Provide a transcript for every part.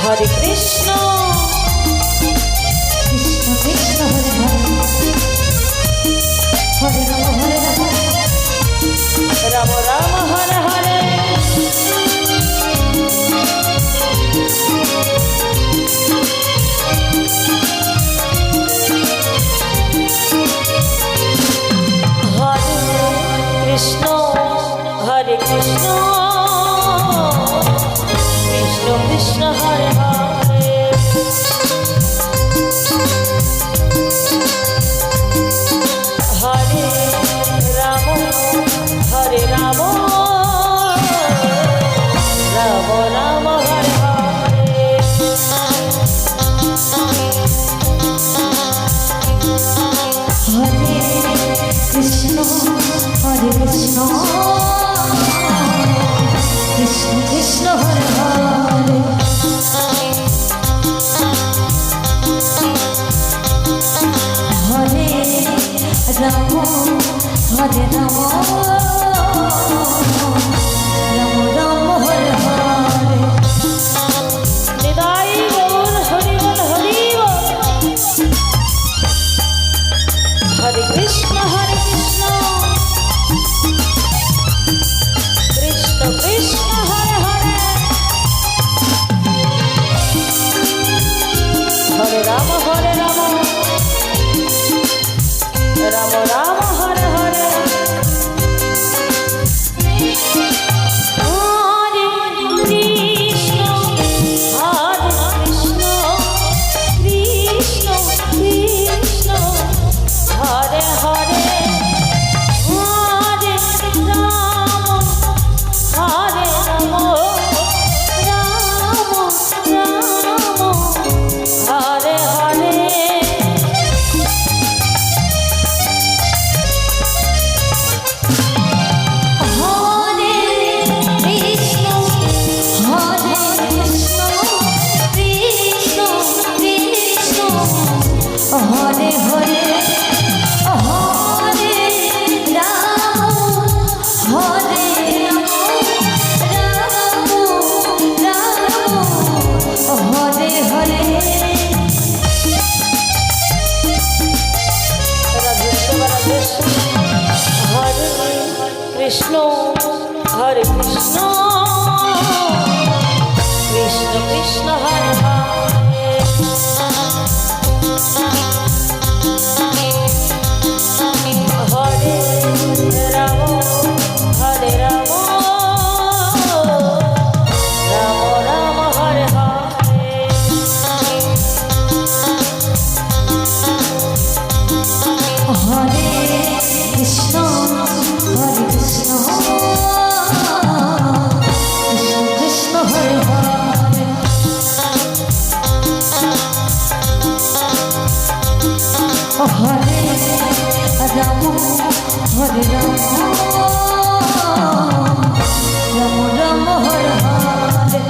हरे कृष्ण कृष्ण कृष्ण हरे हरे हरे राम राम हरे हरे हरे कृष्ण कृष्ण कृष्ण हरे हरे हरे राम राम राम हरे हरे हरे कृष्ण कृष्ण कृष्ण हरे हरे हरे राम राम राम हरे हरे निदाई बोल हरि बोल हरि बोल हरे कृष्ण कृष्ण कृष्ण हरे हरे हरे राम राम राम हरे हरे कृष्ण हरे कृष्ण कृष्ण कृष्ण हरे हरे हरे राम राम राम हरे हरे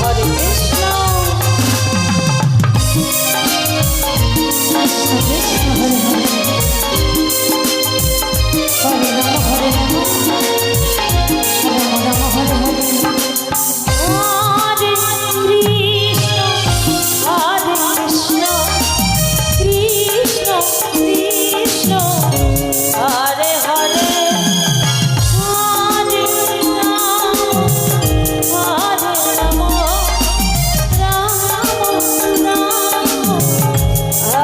हरे कृष्ण हरे राम राम हरे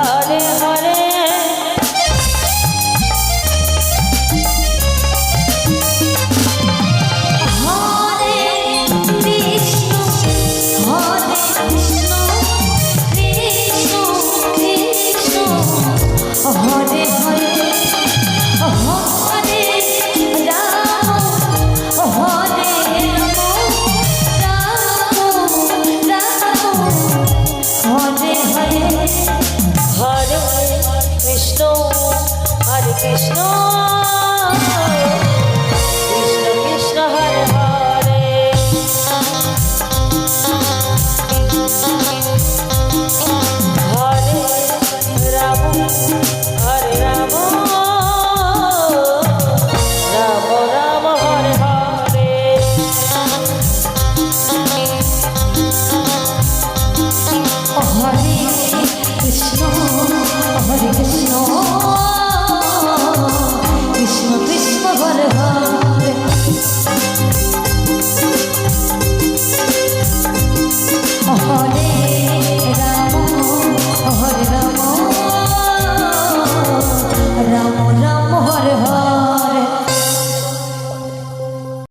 हरे हरे कृष्ण हरे कृष्ण कृष्ण कृष्ण हरे हरे हरे राम Krishna